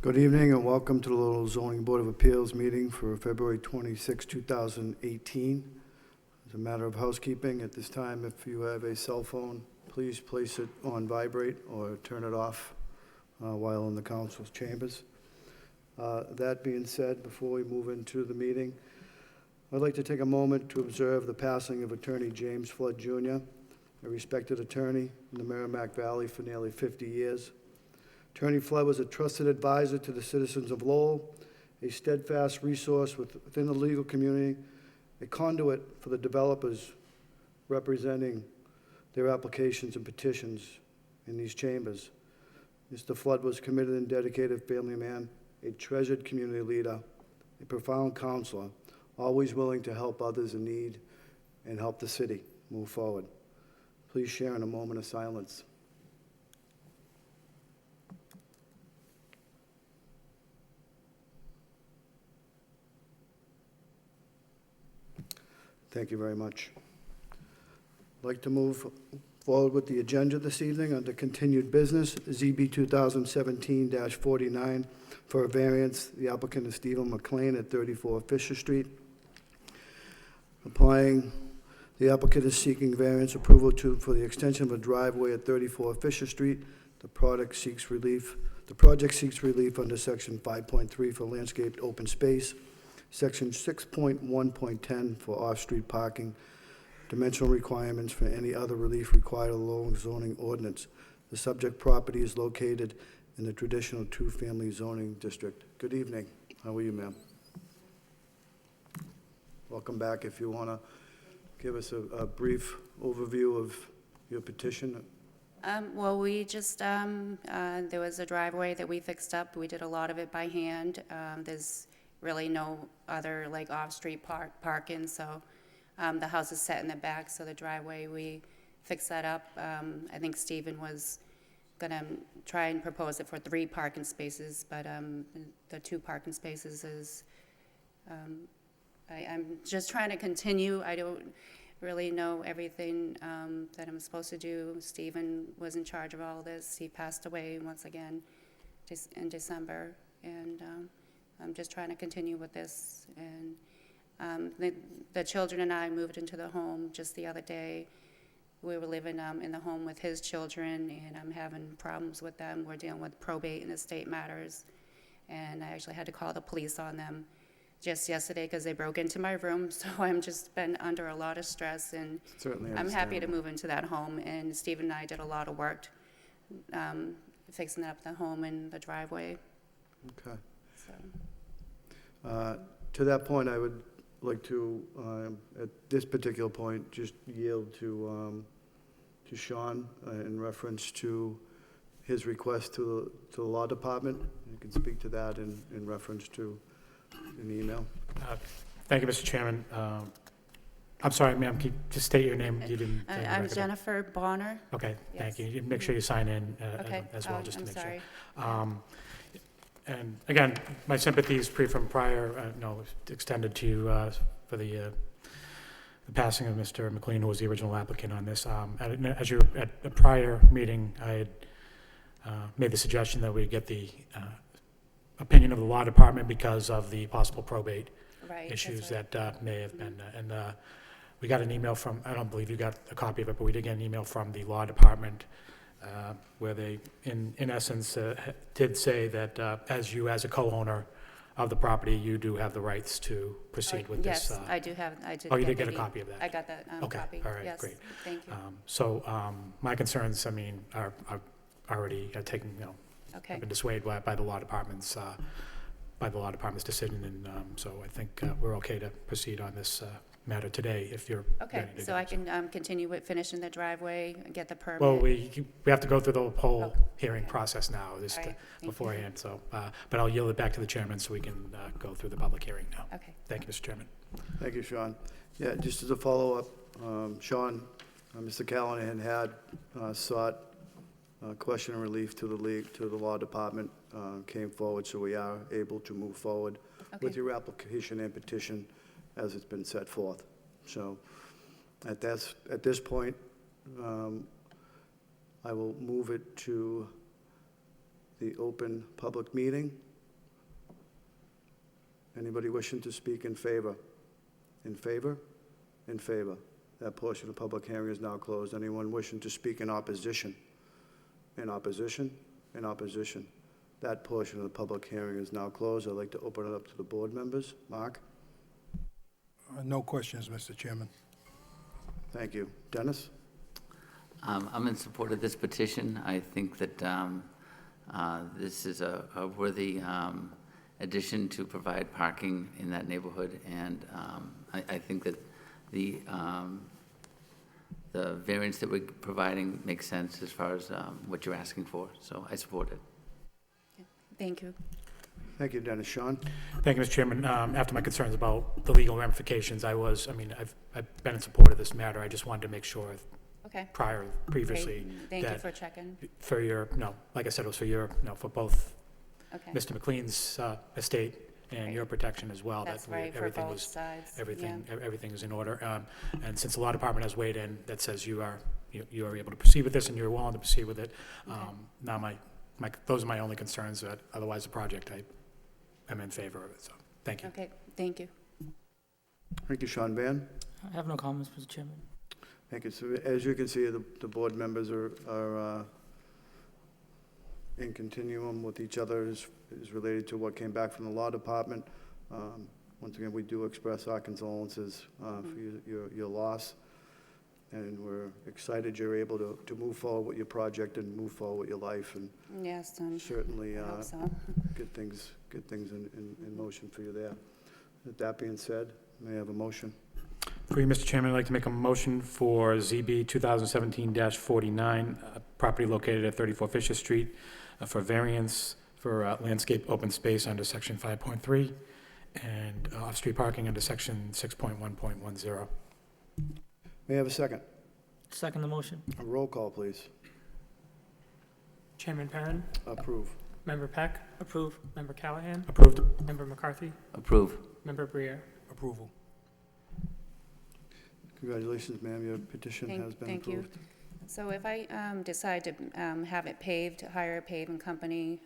Good evening and welcome to the Lowell Zoning Board of Appeals meeting for February 26, 2018. As a matter of housekeeping, at this time, if you have a cell phone, please place it on vibrate or turn it off while in the council's chambers. That being said, before we move into the meeting, I'd like to take a moment to observe the passing of Attorney James Flood Jr., a respected attorney in the Merrimack Valley for nearly 50 years. Attorney Flood was a trusted advisor to the citizens of Lowell, a steadfast resource within the legal community, a conduit for the developers representing their applications and petitions in these chambers. Mr. Flood was a committed and dedicated family man, a treasured community leader, a profound counselor, always willing to help others in need and help the city move forward. Please share in a moment of silence. Thank you very much. I'd like to move forward with the agenda this evening under continued business, ZB 2017-49 for a variance. The applicant is Stephen McLean at 34 Fisher Street. The applicant is seeking variance approval for the extension of a driveway at 34 Fisher Street. The project seeks relief under Section 5.3 for landscaped open space, Section 6.1.10 for off-street parking, dimensional requirements for any other relief required of the Lowell zoning ordinance. The subject property is located in the traditional two-family zoning district. Good evening. How are you, ma'am? Welcome back. If you want to give us a brief overview of your petition. Well, we just, there was a driveway that we fixed up. We did a lot of it by hand. There's really no other like off-street parking, so the house is set in the back, so the driveway, we fixed that up. I think Stephen was gonna try and propose it for 3 parking spaces, but the 2 parking spaces is, I'm just trying to continue. I don't really know everything that I'm supposed to do. Stephen was in charge of all this. He passed away once again in December, and I'm just trying to continue with this. And the children and I moved into the home just the other day. We were living in the home with his children, and I'm having problems with them. We're dealing with probate and estate matters, and I actually had to call the police on them just yesterday because they broke into my room. So I'm just been under a lot of stress, and Certainly I'm happy to move into that home. And Steve and I did a lot of work fixing up the home and the driveway. Okay. So. To that point, I would like to, at this particular point, just yield to Sean in reference to his request to the law department. You can speak to that in reference to an email. Thank you, Mr. Chairman. I'm sorry, ma'am, can you just state your name? You didn't. I'm Jennifer Bonner. Okay, Yes. thank you. Make sure you sign in Okay. as well, just to I'm make sorry. sure. And again, my sympathies from prior, extended to you for the passing of Mr. McLean, who was the original applicant on this. At a prior meeting, I had made the suggestion that we get the opinion of the law department because of the possible probate issues that may have been. And we got an email from, I don't believe you got a copy of it, but we did get an email from the law department where they, in essence, did say that as a co-owner of the property, you do have the rights to proceed with this. Yes, I do have. I did. Oh, you did get a copy of that? I got that Okay, copy. all right, Yes, great. thank you. So my concerns, are already taken, Okay. I've been dissuaded by the law department's decision, and so I think we're okay to proceed on this matter today if you're Okay, ready to so go. I can continue with finishing the driveway, get the permit. Well, we have to go through the whole Oh, hearing okay. process now, All right, thank you. beforehand, so, but I'll yield it back to the chairman so we can go through the public hearing now. Okay. Thank you, Mr. Chairman. Thank you, Sean. Yeah, just as a follow-up, Sean, Mr. Callahan had sought question and relief to the law department, came forward, so we are able to move forward with Okay. your application and petition as it's been set forth. So at this point, I will move it to the open public meeting. Anybody wishing to speak in favor? In favor? In favor. That portion of the public hearing is now closed. Anyone wishing to speak in opposition? In opposition? In opposition. That portion of the public hearing is now closed. I'd like to open it up to the board members. Mark? No questions, Mr. Chairman. Thank you. Dennis? I'm in support of this petition. I think that this is a worthy addition to provide parking in that neighborhood, and I think that the variance that we're providing makes sense as far as what you're asking for, so I support it. Thank you. Thank you, Dennis. Sean? Thank you, Mr. Chairman. After my concerns about the legal ramifications, I've been in support of this matter. I just wanted to make sure Okay. previously Great. Thank you that for checking. for your, like I said, it was for your, for both Okay. Mr. McLean's estate and Right. your protection as well. That's that right, for everything both was sides. Everything is in order. And since the law department has weighed in, that says you are able to proceed with this and you're willing to proceed with it. Now those are my only concerns. Otherwise, the project, I am in favor of it. So, thank you. Okay, thank you. Thank you, Sean Van. I have no comments, Mr. Chairman. Thank you. So as you can see, the board members are in continuum with each other is related to what came back from the law department. Once again, we do express our condolences for your loss, and we're excited you're able to move forward with your project and move forward with your life, and Yes, certainly I hope so. get things in motion for you there. With that being said, may I have a motion? For you, Mr. Chairman, I'd like to make a motion for ZB 2017-49, property located at 34 Fisher Street, for variance for landscape open space under section 5.3 and off-street parking under section 6.1.10. May I have a second? Second the motion. A roll call, please. Chairman Perrin, Approve. Member Peck, Approve. Member Callahan, Approved. Member McCarthy, Approve. Member Briere. Approval. Congratulations, ma'am. Your petition has been Thank you. approved. So if I decide to have it paved, hire a paving company,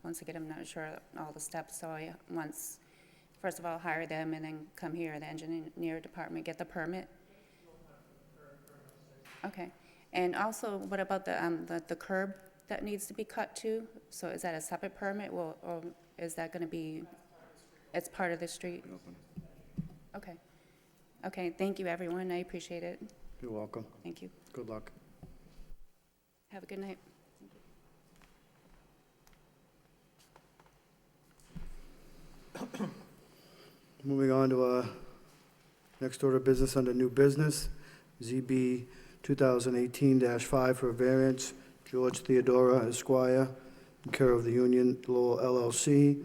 once again, I'm not sure all the steps, so I first of all, hire them and then come here, the engineer department, get the permit? Okay. And also, what about the curb that needs to be cut too? So is that a separate permit, or is that gonna be, it's part of the street? Okay. Okay, thank you, everyone. I appreciate it. You're welcome. Thank you. Good luck. Have a good night. Moving on to our next order of business under new business, ZB 2018-5 for a variance, George Theodora Esquire, in care of the Union Lowell LLC.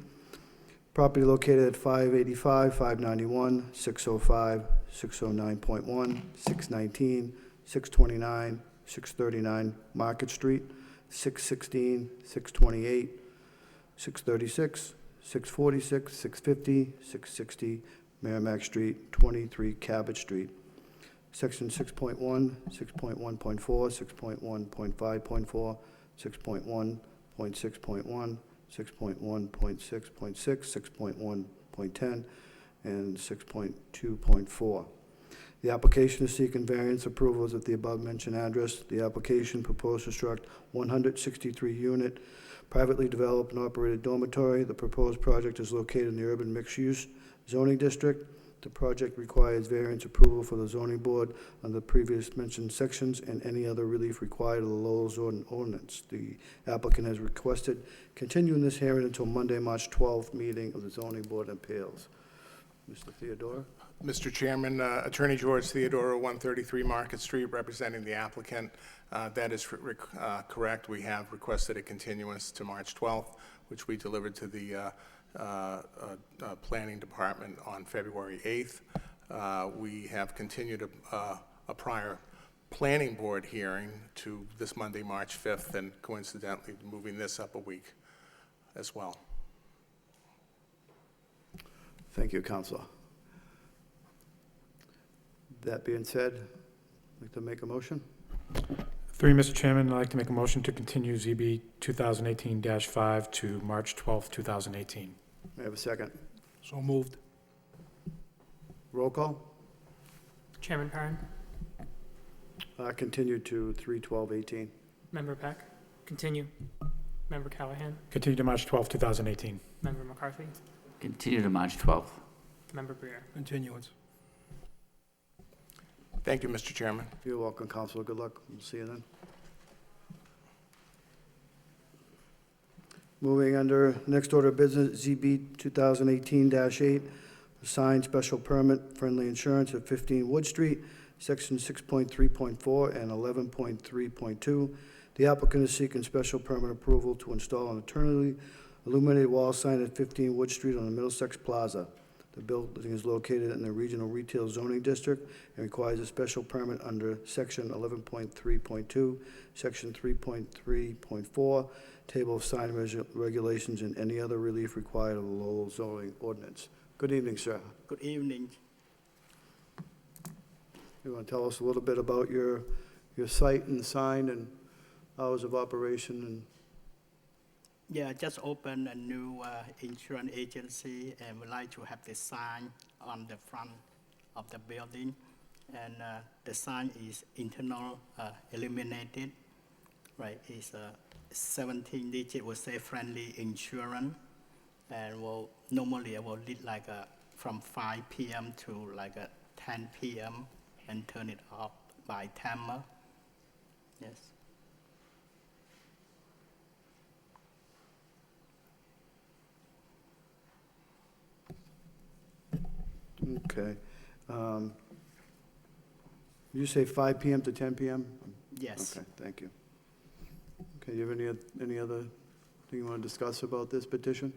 Property located at 585, 591, 605, 609.1, 619, 629, 639 Market Street, 616, 628, 636, 646, 650, 660 Merrimack Street, 23 Cabot Street. Section 6.1, 6.1.4, 6.1.5.4, 6.1.6.1, 6.1.6.6, 6.1.10, and 6.2.4. The application is seeking variance approvals at the above-mentioned address. The application proposed to construct 163-unit privately developed and operated dormitory. The proposed project is located in the urban mixed-use zoning district. The project requires variance approval for the zoning board on the previous mentioned sections and any other relief required of the Lowell zoning ordinance. The applicant has requested continuing this hearing until Monday, March 12th meeting of the zoning board of appeals. Mr. Theodora? Mr. Chairman, Attorney George Theodora, 133 Market Street, representing the applicant. That is correct. We have requested a continuance to March 12th, which we delivered to the Planning Department on February 8th. We have continued a prior Planning Board hearing to this Monday, March 5th, and coincidentally moving this up a week as well. Thank you, Counselor. That being said, I'd like to make a motion. Through you, Mr. Chairman, I'd like to make a motion to continue ZB 2018-5 to March 12th, 2018. May I have a second? So moved. Roll call? Chairman Perrin, Continue to 3/12/18. Member Peck, Continue. Member Callahan, Continue to March 12, 2018. Member McCarthy, Continue to March 12th. Member Briere. Continuance. Thank you, Mr. Chairman. You're welcome, Counselor. Good luck. We'll see you then. Moving under next order of business, ZB 2018-8, signed special permit, friendly insurance at 15 Wood Street, section 6.3.4 and 11.3.2. The applicant is seeking special permit approval to install an internally illuminated wall sign at 15 Wood Street on the Middlesex Plaza. The building is located in the Regional Retail Zoning District and requires a special permit under section 11.3.2, section 3.3.4, table of sign regulations, and any other relief required of the Lowell zoning ordinance. Good evening, sir. Good evening. You want to tell us a little bit about your site and sign and hours of operation and Yeah, just opened a new insurance agency and would like to have the sign on the front of the building. And the sign is internal illuminated, right? It's 17 digit, will say friendly insurance. And will normally it will lead like from 5 p.m. to like 10 p.m. and turn it off by timer. Yes. okay. You say 5 p.m. to 10 p.m.? Yes. Okay, thank you. Okay, you have any other thing you want to discuss about this petition?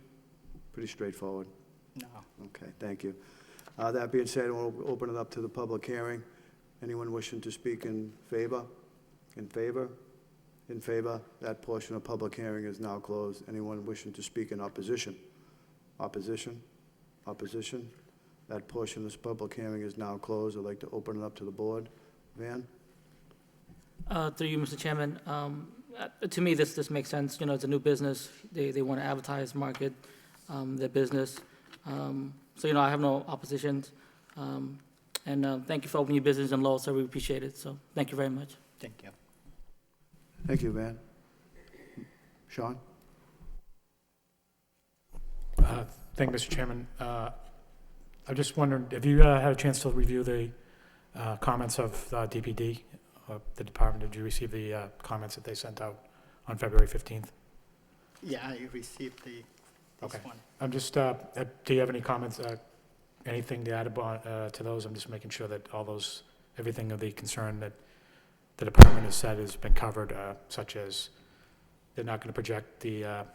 Pretty straightforward. No. Okay, thank you. That being said, we'll open it up to the public hearing. Anyone wishing to speak in favor? In favor? In favor? That portion of public hearing is now closed. Anyone wishing to speak in opposition? Opposition? Opposition? That portion of this public hearing is now closed. I'd like to open it up to the board. Van? Through you, Mr. Chairman, to me, this makes sense. You know, it's a new business. They want to advertise, market their business. So, you know, I have no oppositions. And thank you for opening your business in Lowell, so we appreciate it. So thank you very much. Thank you. Thank you, Van. Sean? Thank you, Mr. Chairman. I'm just wondering, have you had a chance to review the comments of DPD, the department? Did you receive the comments that they sent out on February 15th? Yeah, I received this Okay. one. I'm just, do you have any comments, anything to add about, to those? I'm just making sure that all those, everything of the concern that the department has said has been covered, such as they're not going to project the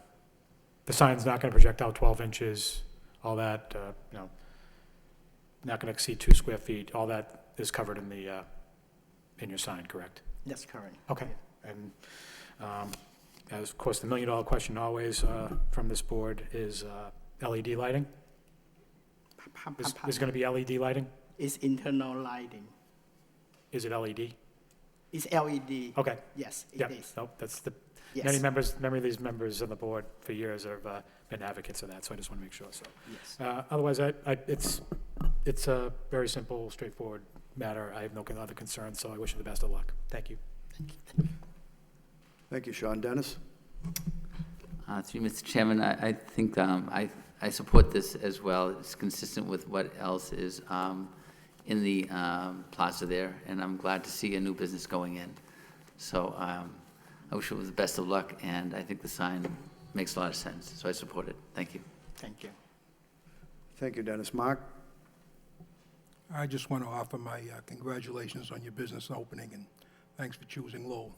sign's not going to project out 12 inches, all that, you know, not going to exceed 2 square feet, all that is covered in the, in your sign, correct? That's correct. Okay. And, as of course, the million-dollar question always from this board is LED lighting. Is going to be LED lighting? It's internal lighting. Is it LED? It's LED. Okay. Yes, it Yep. is. Nope, that's the, Yes. many of these members on the board for years have been advocates of that, so I just want to make sure, so. Yes. Otherwise, it's a very simple, straightforward matter. I have no other concerns, so I wish you the best of luck. Thank you. Thank you, Sean. Dennis? Through you, Mr. Chairman, I think I support this as well. It's consistent with what else is in the plaza there, and I'm glad to see a new business going in. So I wish it was the best of luck, and I think the sign makes a lot of sense, so I support it. Thank you. Thank you. Thank you, Dennis. Mark? I just want to offer my congratulations on your business opening, and thanks for choosing Lowell.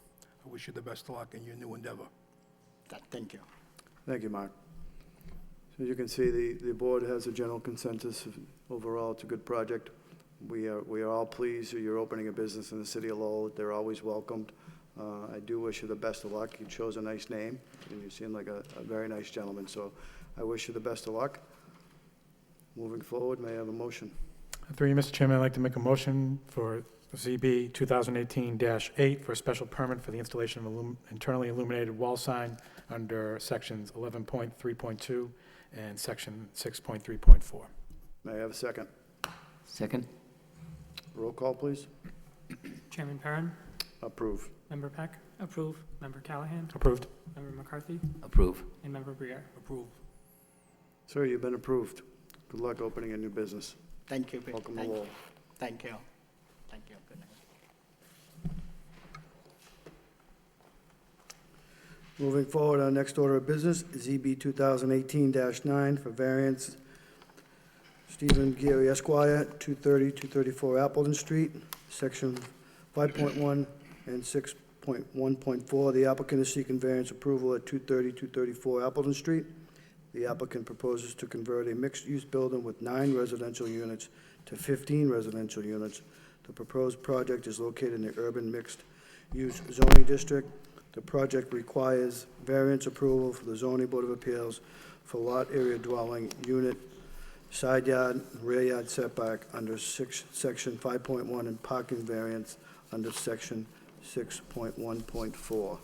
I wish you the best of luck in your new endeavor. Thank you. Thank you, Mark. So you can see, the board has a general consensus. Overall, it's a good project. We are all pleased that you're opening a business in the city of Lowell. They're always welcomed. I do wish you the best of luck. You chose a nice name, and you seem like a very nice gentleman, so I wish you the best of luck. Moving forward, may I have a motion? Through you, Mr. Chairman, I'd like to make a motion for ZB 2018-8 for a special permit for the installation of internally illuminated wall sign under sections 11.3.2 and Section 6.3.4. May I have a second? Second? Roll call, please. Chairman Perrin, Approve. Member Peck, Approve. Member Callahan, Approved. Member McCarthy, Approve. and Member Briere. Approve. Sir, you've been approved. Good luck opening a new business. Thank you. Welcome to Thank you. Lowell. Thank you. Thank you. Good night. Moving forward, our next order of business is EB 2018-9 for variance Stephen Geary Esquire, 230, 234 Appleton Street, Section 5.1 and 6.1.4. The applicant is seeking variance approval at 230, 234 Appleton Street. The applicant proposes to convert a mixed-use building with 9 residential units to 15 residential units. The proposed project is located in the urban mixed-use zoning district. The project requires variance approval for the zoning board of appeals for lot area dwelling unit, side yard, rear yard setback under section 5.1 and parking variance under section 6.1.4.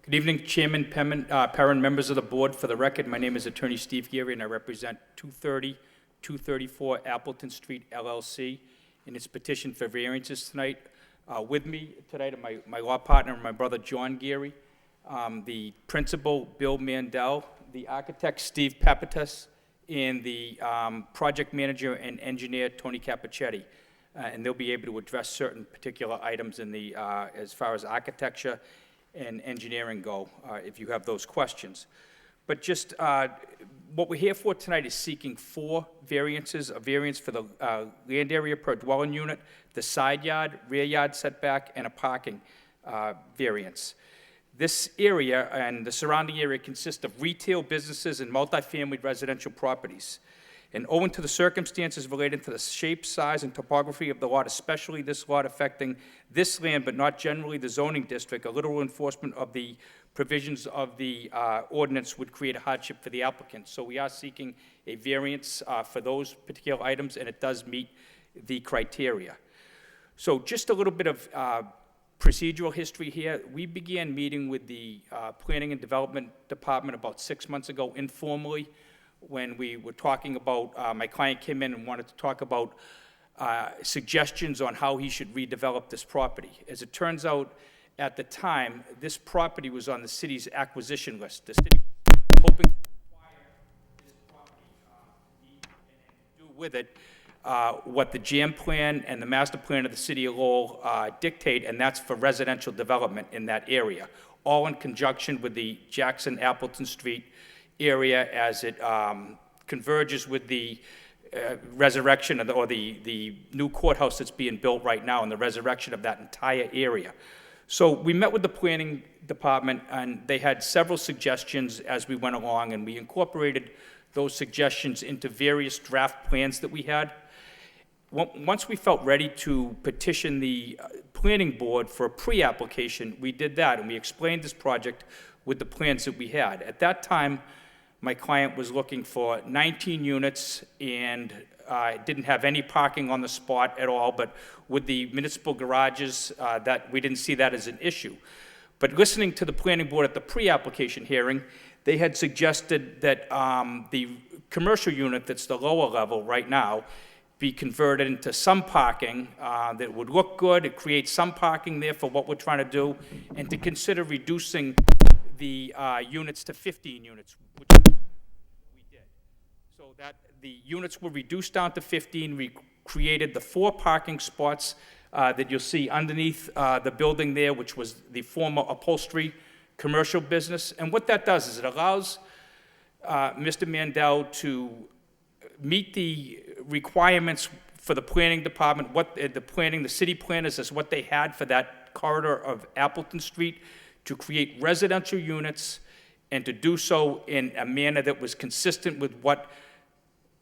Good evening, Chairman Perrin, members of the board. For the record, my name is Attorney Steve Geary, and I represent 230, 234 Appleton Street LLC in its petition for variances tonight. With me tonight are my law partner and my brother John Geary, the principal Bill Mandel, the architect Steve Papatas, and the project manager and engineer Tony Capichetti. And they'll be able to address certain particular items in the, as far as architecture and engineering go, if you have those questions. But just what we're here for tonight is seeking 4 variances: a variance for the land area per dwelling unit, the side yard, rear yard setback, and a parking variance. This area and the surrounding area consists of retail businesses and multifamily residential properties. And owing to the circumstances related to the shape, size, and topography of the lot, especially this lot affecting this land, but not generally the zoning district, a literal enforcement of the provisions of the ordinance would create a hardship for the applicant. So we are seeking a variance for those particular items, and it does meet the criteria. So just a little bit of procedural history here. We began meeting with the Planning and Development Department about 6 months ago informally, when we were talking about, my client came in and wanted to talk about suggestions on how he should redevelop this property. As it turns out, at the time, this property was on the city's acquisition list. The city was hoping to acquire this property, and do with it what the JAM plan and the master plan of the city of Lowell dictate, and that's for residential development in that area, all in conjunction with the Jackson-Appleton Street area as it converges with the resurrection of the new courthouse that's being built right now, and the resurrection of that entire area. So we met with the planning department, and they had several suggestions as we went along, and we incorporated those suggestions into various draft plans that we had. Once we felt ready to petition the planning board for a pre-application, we did that, and we explained this project with the plans that we had. At that time, my client was looking for 19 units and didn't have any parking on the spot at all, but with the municipal garages, that we didn't see that as an issue. But listening to the planning board at the pre-application hearing, they had suggested that the commercial unit that's the lower level right now be converted into some parking that would look good, it creates some parking there for what we're trying to do, and to consider reducing the units to 15 units, which we did. So that the units were reduced down to 15. We created the 4 parking spots that you'll see underneath the building there, which was the former upholstery commercial business. And what that does is it allows Mr. Mandel to meet the requirements for the planning department, what the city planners is what they had for that corridor of Appleton Street, to create residential units and to do so in a manner that was consistent with what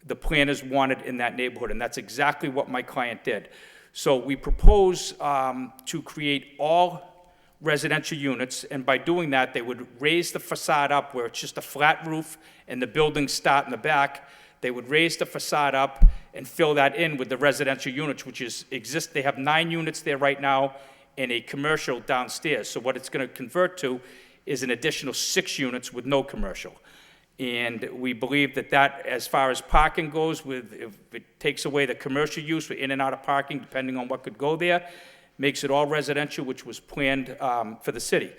the planners wanted in that neighborhood, and that's exactly what my client did. So we propose to create all residential units, and by doing that, they would raise the facade up where it's just a flat roof and the buildings start in the back. They would raise the facade up and fill that in with the residential units, which exist. They have 9 units there right now and a commercial downstairs. So what it's going to convert to is an additional 6 units with no commercial. And we believe that as far as parking goes, if it takes away the commercial use for in and out of parking, depending on what could go there, makes it all residential, which was planned for the city.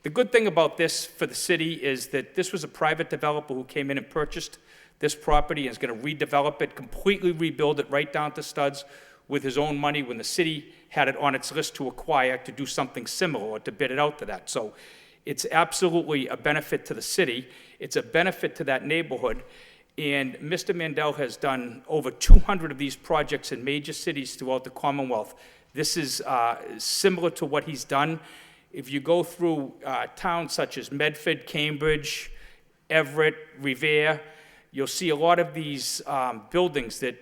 The good thing about this for the city is that this was a private developer who came in and purchased this property and is going to redevelop it, completely rebuild it right down to studs with his own money when the city had it on its list to acquire to do something similar or to bid it out to that. So it's absolutely a benefit to the city. It's a benefit to that neighborhood. And Mr. Mandel has done over 200 of these projects in major cities throughout the Commonwealth. This is similar to what he's done. If you go through towns such as Medford, Cambridge, Everett, Revere, you'll see a lot of these buildings that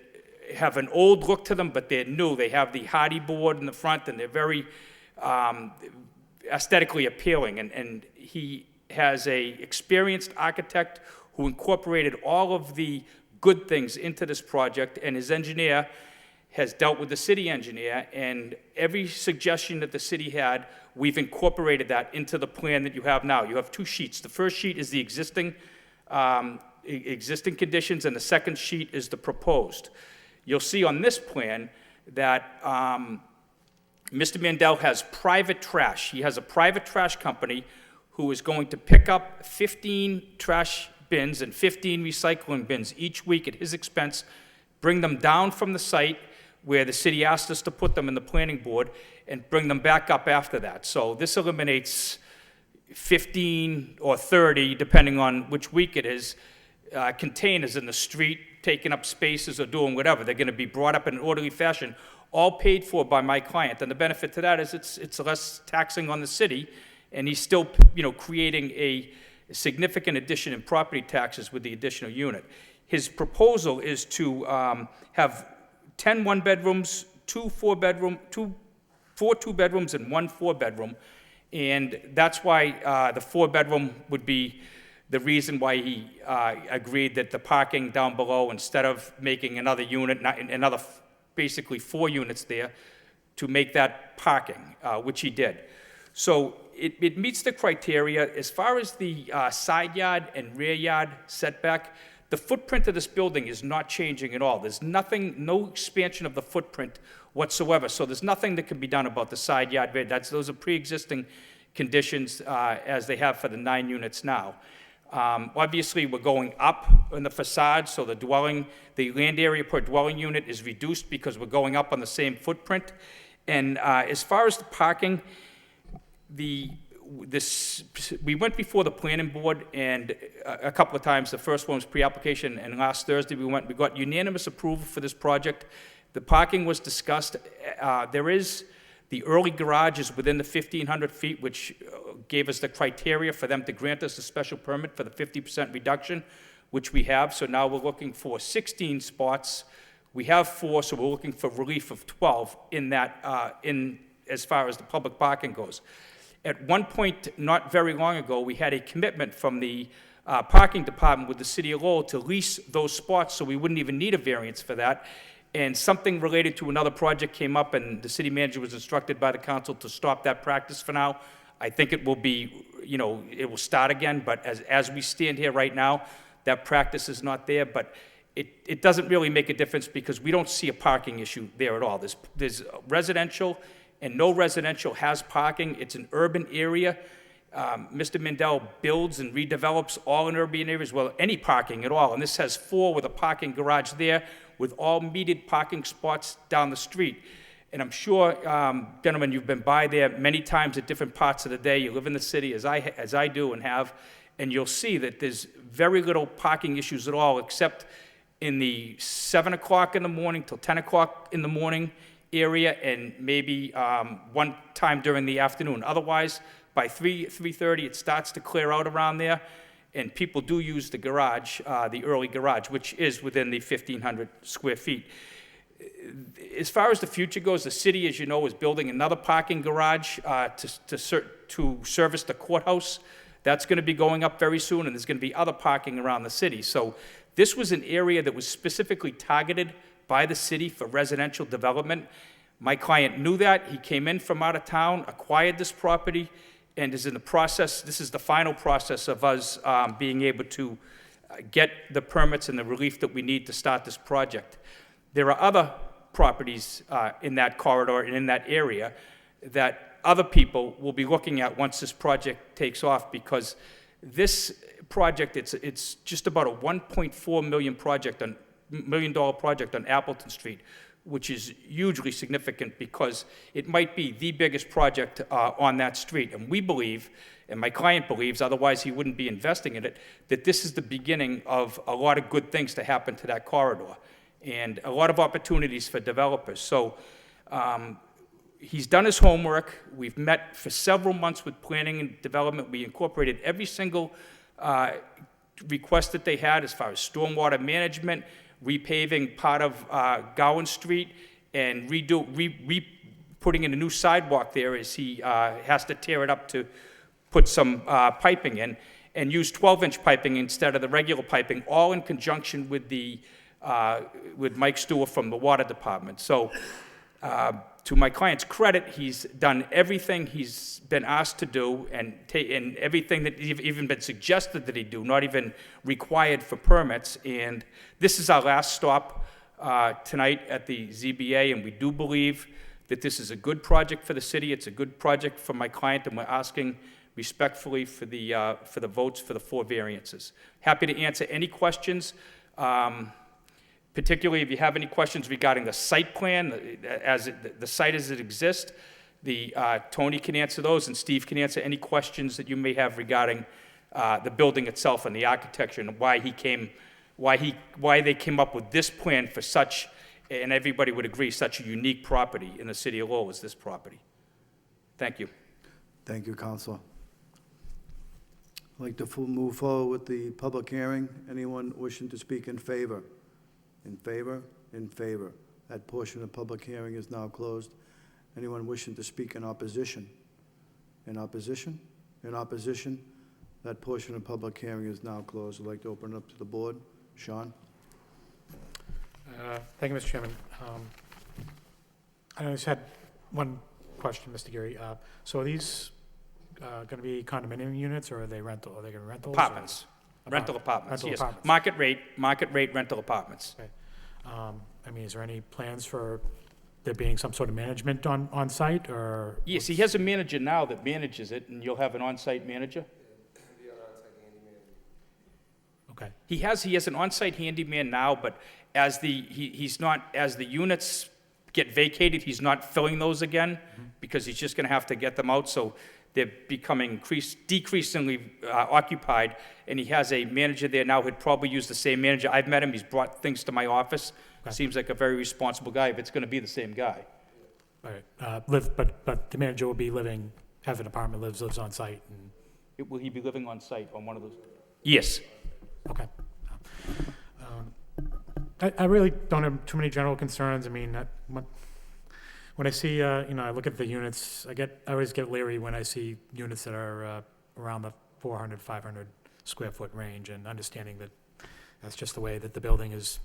have an old look to them, but they're new. They have the hardy board in the front, and they're very aesthetically appealing. And he has a experienced architect who incorporated all of the good things into this project, and his engineer has dealt with the city engineer, and every suggestion that the city had, we've incorporated that into the plan that you have now. You have 2 sheets. The first sheet is the existing conditions, and the second sheet is the proposed. You'll see on this plan that Mr. Mandel has private trash. He has a private trash company who is going to pick up 15 trash bins and 15 recycling bins each week at his expense, bring them down from the site where the city asked us to put them in the planning board, and bring them back up after that. So this eliminates 15 or 30, depending on which week it is, containers in the street, taking up spaces or doing whatever. They're going to be brought up in an orderly fashion, all paid for by my client. And the benefit to that is it's less taxing on the city, and he's still, creating a significant addition in property taxes with the additional unit. His proposal is to have 10 one-bedrooms, 4 two-bedrooms, and 1 4-bedroom. And that's why the 4-bedroom would be the reason why he agreed that the parking down below, instead of making another unit, another basically 4 units there, to make that parking, which he did. So it meets the criteria. As far as the side yard and rear yard setback, the footprint of this building is not changing at all. There's nothing, no expansion of the footprint whatsoever. So there's nothing that can be done about the side yard. Those are pre-existing conditions as they have for the 9 units now. Obviously, we're going up in the facade, so the land area per dwelling unit is reduced because we're going up on the same footprint. And as far as the parking, we went before the planning board and a couple of times. The first one was pre-application, and last Thursday we got unanimous approval for this project. The parking was discussed. The early garage is within the 1,500 feet, which gave us the criteria for them to grant us a special permit for the 50% reduction, which we have. So now we're looking for 16 spots. We have 4, so we're looking for relief of 12 in that, as far as the public parking goes. At one point, not very long ago, we had a commitment from the parking department with the city of Lowell to lease those spots, so we wouldn't even need a variance for that. And something related to another project came up, and the city manager was instructed by the council to stop that practice for now. I think it will be, it will start again, but as we stand here right now, that practice is not there. But it doesn't really make a difference because we don't see a parking issue there at all. There's residential, and no residential has parking. It's an urban area. Mr. Mandel builds and redevelops all in urban areas, well, any parking at all. And this has 4 with a parking garage there, with all metered parking spots down the street. And I'm sure, gentlemen, you've been by there many times at different parts of the day. You live in the city, as I do and have, and you'll see that there's very little parking issues at all, except in the 7 o'clock in the morning till 10 o'clock in the morning area, and maybe one time during the afternoon. Otherwise, by 3:30, it starts to clear out around there, and people do use the garage, the early garage, which is within the 1,500 square feet. As far as the future goes, the city, as you know, is building another parking garage to service the courthouse. That's going to be going up very soon, and there's going to be other parking around the city. So this was an area that was specifically targeted by the city for residential development. My client knew that. He came in from out of town, acquired this property, and is in the process. This is the final process of us being able to get the permits and the relief that we need to start this project. There are other properties in that corridor and in that area that other people will be looking at once this project takes off, because this project, it's just about a $1.4 million project on Appleton Street, which is hugely significant because it might be the biggest project on that street. And we believe, and my client believes, otherwise he wouldn't be investing in it, that this is the beginning of a lot of good things to happen to that corridor and a lot of opportunities for developers. So he's done his homework. We've met for several months with planning and development. We incorporated every single request that they had as far as stormwater management, repaving part of Gowan Street, and putting in a new sidewalk there as he has to tear it up to put some piping in, and use 12-inch piping instead of the regular piping, all in conjunction with with Mike Stewart from the Water Department. So to my client's credit, he's done everything he's been asked to do, and everything that even been suggested that he do, not even required for permits. And this is our last stop tonight at the ZBA, and we do believe that this is a good project for the city. It's a good project for my client, and we're asking respectfully for the votes for the 4 variances. Happy to answer any questions. Particularly if you have any questions regarding the site plan, the site as it exists, Tony can answer those, and Steve can answer any questions that you may have regarding the building itself and the architecture, and why they came up with this plan for such, and everybody would agree, such a unique property in the city of Lowell as this property. Thank you. Thank you, Counselor. I'd like to move forward with the public hearing. Anyone wishing to speak in favor? In favor? In favor. That portion of the public hearing is now closed. Anyone wishing to speak in opposition? In opposition? In opposition? That portion of the public hearing is now closed. I'd like to open it up to the board. Sean? Thank you, Mr. Chairman. I just had one question, Mr. Geary. So are these going to be condominium units, or are they rental? Are they going to be rentals? Apartments. Rental apartments, Rental yes. apartments. Market rate rental apartments. Okay. I mean, is there any plans for there being some sort of management on site, or? Yes, he has a manager now that manages it, and you'll have an on-site manager? Okay. He has an on-site handyman now, but as the units get vacated, he's not filling those again, because he's just gonna have to get them out, so they're becoming decreasingly occupied, and he has a manager there now who'd probably use the same manager. I've met him, he's brought things to my office. Okay. Seems like a very responsible guy, if it's gonna be the same guy. All right. But the manager will be have an apartment, lives on site, and, Will he be living on site on one of those? Yes. okay. I really don't have too many general concerns. I mean, when I see, I look at the units, I always get leery when I see units that are around the 400, 500 square foot range, and understanding that that's just the way that the building is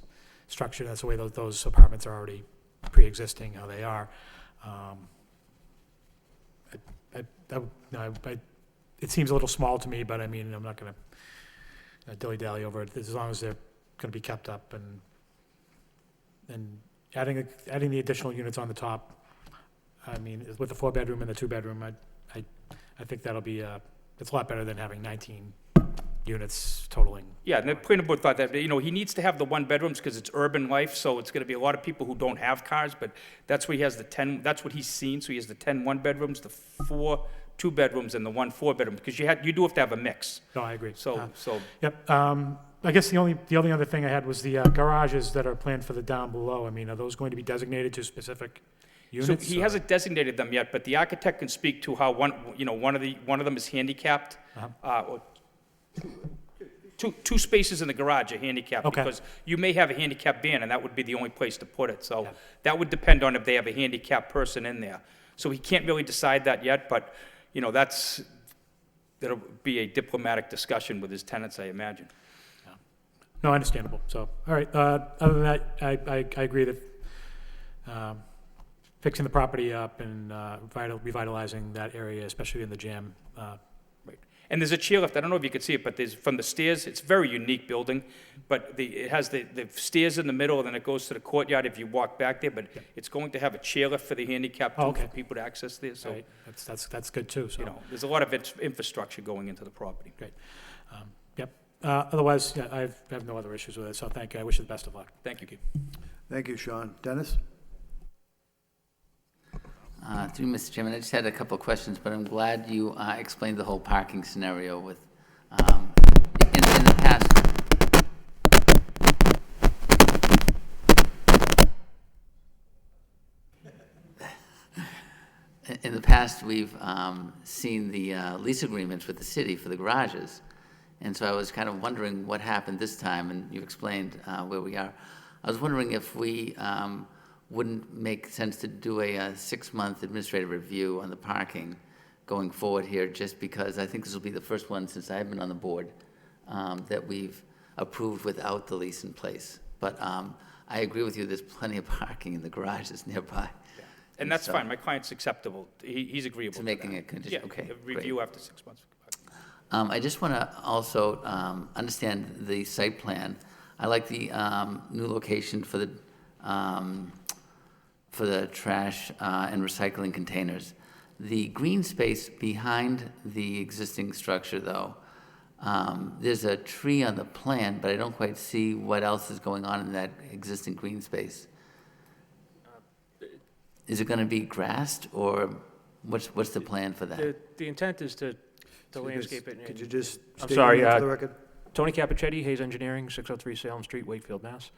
structured. That's the way those apartments are already pre-existing, how they are. It seems a little small to me, but I mean, I'm not going to dilly-dally over it, as long as they're going to be kept up, and adding the additional units on the top. I mean, with the 4-bedroom and the 2-bedroom, I think that'll be it's a lot better than having 19 units totaling. Yeah, and the planning board thought that, he needs to have the 1-bedrooms because it's urban life, so it's gonna be a lot of people who don't have cars, but that's where he has the 10, that's what he's seen, so he has the 10 1-bedrooms, the 4 2-bedrooms, and the 1 4-bedroom, because you do have to have a mix. No, I agree. So. Yep. I guess the only other thing I had was the garages that are planned for the down below. I mean, are those going to be designated to specific units? So he hasn't designated them yet, but the architect can speak to how one of them is handicapped. Or two spaces in the garage are handicapped. Okay. Because you may have a handicapped van, and that would be the only place to put it. So Yeah. that would depend on if they have a handicapped person in there. So he can't really decide that yet, but, that'll be a diplomatic discussion with his tenants, I imagine. No, understandable. So, all right. Other than that, I agree that fixing the property up and revitalizing that area, especially in the jam. Right. And there's a chairlift, I don't know if you can see it, but there's, from the stairs, it's a very unique building, but it has the stairs in the middle, and then it goes to the courtyard if you walk back there, but it's going to have a chairlift for the handicapped, too, Okay. for people to access there, so, Right, that's good too, so. you know, there's a lot of infrastructure going into the property. Great. Yep. Otherwise, yeah, I have no other issues with it, so thank you. I wish you the best of luck. Thank you. Thank you, Sean. Dennis? Through Mr. Chairman, I just had a couple of questions, but I'm glad you explained the whole parking scenario with, in the past. In the past, we've seen the lease agreements with the city for the garages, and so I was kind of wondering what happened this time, and you explained where we are. I was wondering if we wouldn't make sense to do a 6-month administrative review on the parking going forward here, just because I think this will be the first one since I've been on the board that we've approved without the lease in place. But I agree with you, there's plenty of parking in the garages nearby. And that's so- fine, my client's acceptable, he's agreeable To to making that. a condition, Yeah, okay, a great. review after 6 months. I just want to also understand the site plan. I like the new location for the trash and recycling containers. The green space behind the existing structure, though, there's a tree on the plan, but I don't quite see what else is going on in that existing green space. Is it going to be grassed, or what's the plan for that? The intent is to landscape it. Could you just I'm state sorry, your name for the record? Tony Capichetti, Hayes Engineering, 603 Salem Street, Wakefield, Mass.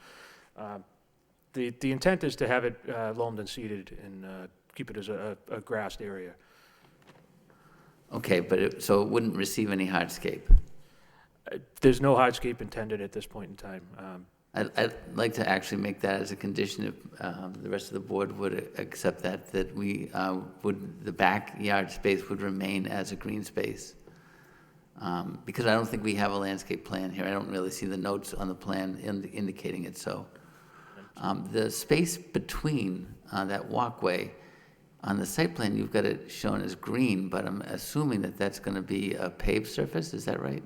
The intent is to have it loamed and seeded and keep it as a grassed area. Okay, but so it wouldn't receive any hardscape? There's no hardscape intended at this point in time. I'd like to actually make that as a condition if the rest of the board would accept that we the backyard space would remain as a green space. Because I don't think we have a landscape plan here. I don't really see the notes on the plan indicating it, so. The space between that walkway, on the site plan, you've got it shown as green, but I'm assuming that that's going to be a paved surface, is that right?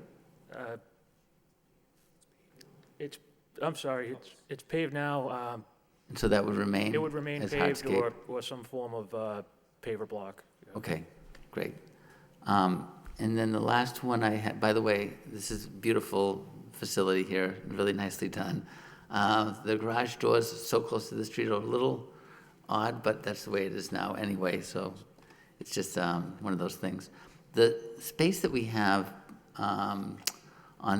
I'm sorry, it's paved now. And so that would remain? It would remain as paved hardscape? or some form of paver block. Okay, great. And then the last one I had, by the way, this is a beautiful facility here, really nicely done. The garage doors so close to the street are a little odd, but that's the way it is now anyway, so it's just one of those things. The space that we have on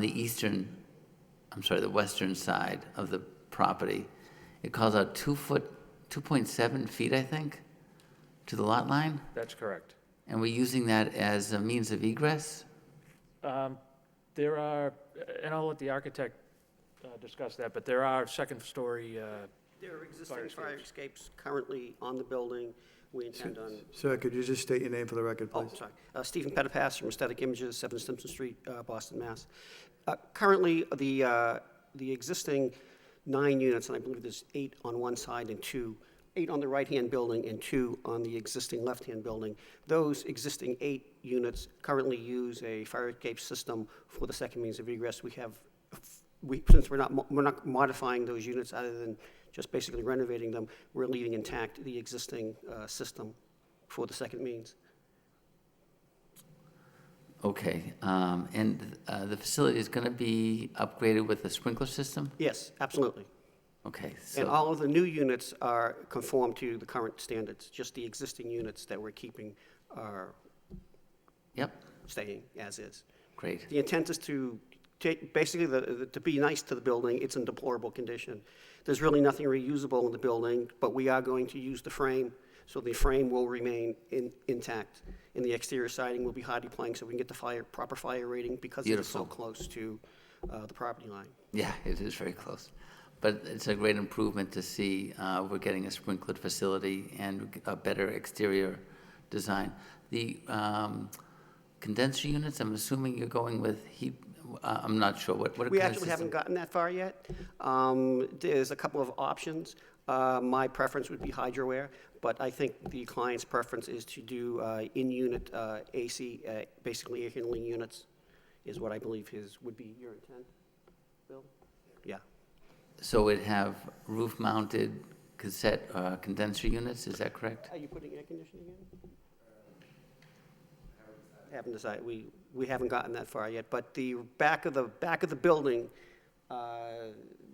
the western side of the property, it calls out 2.7 feet, I think, to the lot line? That's correct. And we're using that as a means of egress? There are, and I'll let the architect discuss that, but there are second-story, There are existing Fire fire escapes currently on the building. We intend on, Sir, could you just state your name for the record, oh, please? sorry, Stephen Pettipass from Aesthetic Images, 7 Simpson Street, Boston, Mass. Currently, the existing 9 units, and I believe there's 8 on one side and 8 on the right-hand building and 2 on the existing left-hand building. Those existing 8 units currently use a fire escape system for the second means of egress. Since we're not modifying those units other than just basically renovating them, we're leaving intact the existing system for the second means. Okay, and the facility is going to be upgraded with a sprinkler system? Yes, absolutely. Okay, And so, all of the new units are conform to the current standards. Just the existing units that we're keeping are yep, staying as is. great. The intent is to take, basically, to be nice to the building. It's in deplorable condition. There's really nothing reusable in the building, but we are going to use the frame, so the frame will remain intact. And the exterior siding will be hardy plank, so we can get the proper fire rating because it is so Beautiful. close to the property line. Yeah, it is very close. But it's a great improvement to see we're getting a sprinklered facility and a better exterior design. The condenser units, I'm assuming you're going with heat, I'm not sure, what kind We of actually system? haven't gotten that far yet. There's a couple of options. My preference would be hydro air, but I think the client's preference is to do in-unit AC, basically air handling units, is what I believe would be your intent, Bill? Yeah. So it have roof-mounted cassette condenser units, is that correct? Are you putting air conditioning in? Haven't decided, we haven't gotten that far yet, but the back of the building,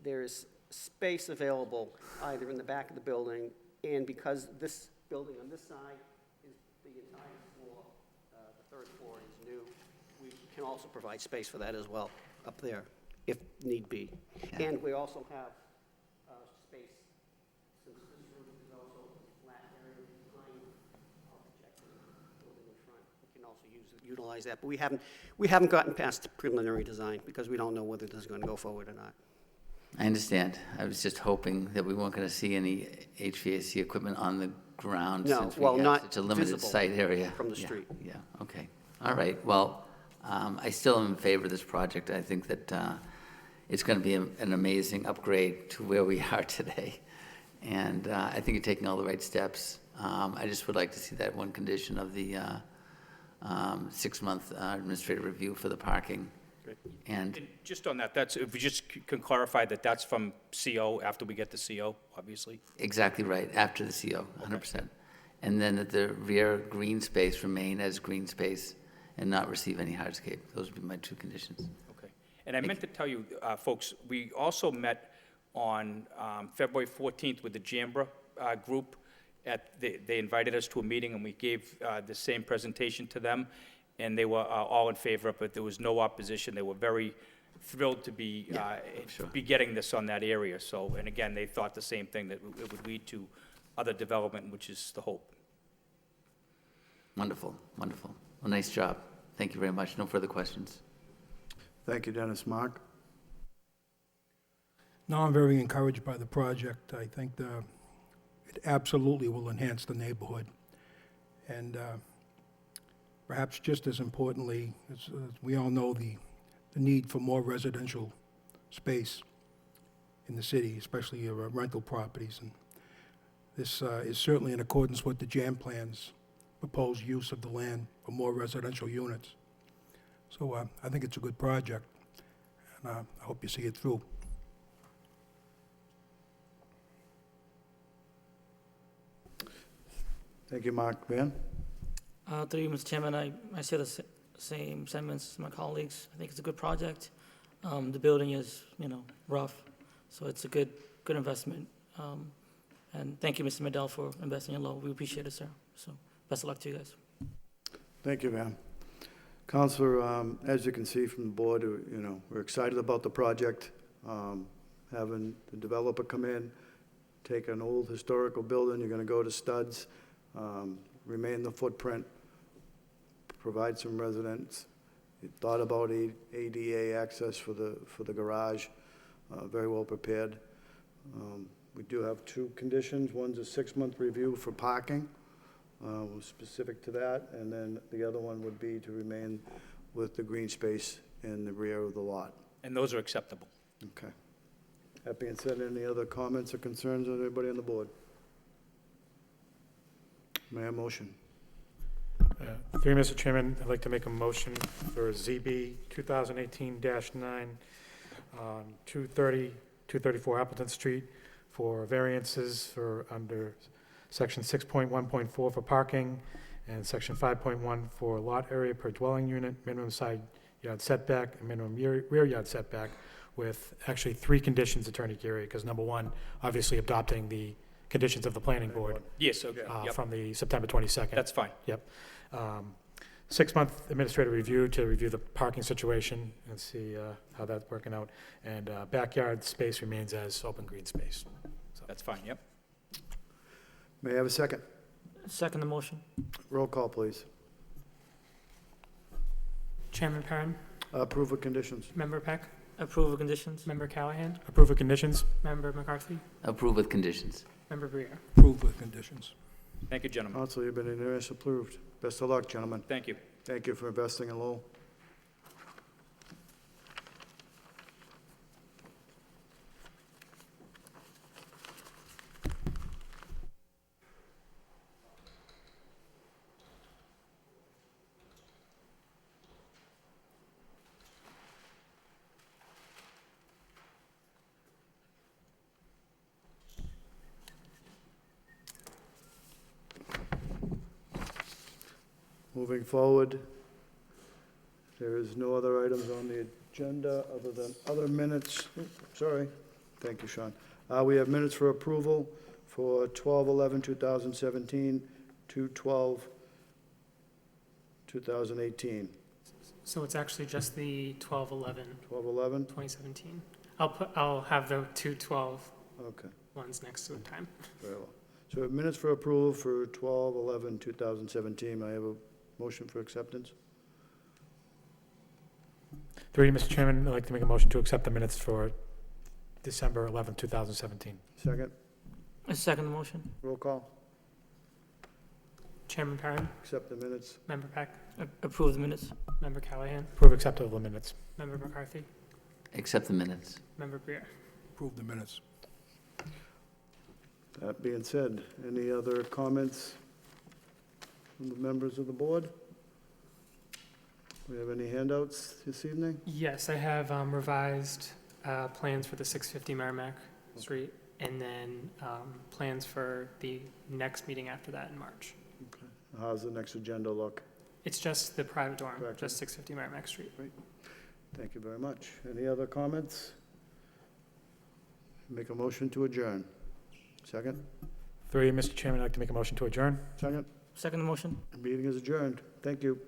there's space available either in the back of the building, and because this building on this side is the entire floor, the third floor is new, we can also provide space for that as well, up there, if need be. Yeah. And we also have space, since this room is also a flat area behind our projector building in front, we can also utilize that, but we haven't gotten past the preliminary design, because we don't know whether this is going to go forward or not. I understand. I was just hoping that we weren't going to see any HVAC equipment on the ground No, since we well, have not such a limited visible site area. from the Yeah, street. Yeah, okay. All right, well, I still am in favor of this project. I think that it's going to be an amazing upgrade to where we are today. And I think you're taking all the right steps. I just would like to see that one condition of the 6-month administrative review for the parking. And And just on that, if we just can clarify that that's from CO, after we get the CO, obviously? exactly right, after the CO, 100%. And then that the rear green space remain as green space and not receive any hardscape. Those would be my 2 conditions. Okay. And I meant to tell you, folks, we also met on February 14th with the JAMBRA group. They invited us to a meeting, and we gave the same presentation to them, and they were all in favor of it. There was no opposition. They were very thrilled to be sure. be getting this on that area. So, and again, they thought the same thing, that it would lead to other development, which is the hope. Wonderful, wonderful. Well, nice job. Thank you very much. No further questions. Thank you, Dennis. Mark? No, I'm very encouraged by the project. I think it absolutely will enhance the neighborhood. And perhaps just as importantly, as we all know, the need for more residential space in the city, especially rental properties. And this is certainly in accordance with the JAM plan's proposed use of the land for more residential units. So I think it's a good project, and I hope you see it through. Thank you, Mark. Van? Through you, Mr. Chairman, I share the same sentiments as my colleagues. I think it's a good project. The building is, rough, so it's a good investment. And thank you, Mr. Medell, for investing in Lowell. We appreciate it, sir. So best of luck to you guys. Thank you, Van. Counselor, as you can see from the board, we're excited about the project. Having the developer come in, take an old historical building, you're going to go to studs, remain the footprint, provide some residents. You thought about ADA access for the garage, very well prepared. We do have 2 conditions. One's a 6-month review for parking, specific to that, and then the other one would be to remain with the green space in the rear of the lot. And those are acceptable. Okay. That being said, any other comments or concerns of anybody on the board? May I have a motion? Through you, Mr. Chairman, I'd like to make a motion for ZB 2018-9 on 234 Appleton Street for variances for under Section 6.1.4 for parking and Section 5.1 for lot area per dwelling unit, minimum side yard setback, and minimum rear yard setback, with actually 3 conditions, Attorney Geary, because number 1, obviously adopting the conditions of the planning board Yes, okay, yep, from the September 22nd. that's fine. Yep. 6-month administrative review to review the parking situation and see how that's working out. And backyard space remains as open green space. That's fine, yep. May I have a second? Second the motion. Roll call, please. Chairman Perrin, Approve of conditions. Member Peck, Approve of conditions. Member Callahan, Approve of conditions. Member McCarthy, Approve with conditions. Member Briere. Approved with conditions. Thank you, gentlemen. Council, you've been unanimously approved. Best of luck, gentlemen. Thank you. Thank you for investing in Lowell. Moving forward, there is no other items on the agenda other than other minutes. Sorry. Thank you, Sean. We have minutes for approval for 12/11/2017 to 12/2018. So it's actually just the 12/11/2017. 12/11? I'll have the 2/12 Okay, ones next to the time. very well. So we have minutes for approval for 12/11/2017. May I have a motion for acceptance? Through you, Mr. Chairman, I'd like to make a motion to accept the minutes for December 11th, 2017. Second, I second the motion. roll call. Chairman Perrin, Accept the minutes. Member Peck, Approve the minutes. Member Callahan, Approve acceptance of the minutes. Member McCarthy, Accept the minutes. Member Briere. Approve the minutes. That being said, any other comments from the members of the board? We have any handouts this evening? Yes, I have revised plans for the 650 Merrimack Street, and then plans for the next meeting after that in March. Okay. How's the next agenda look? It's just the private dorm, Correct. just 650 Merrimack Street. Thank you very much. Any other comments? Make a motion to adjourn. Second? Through you, Mr. Chairman, I'd like to make a motion to adjourn. Second? Second the motion. The meeting is adjourned. Thank you.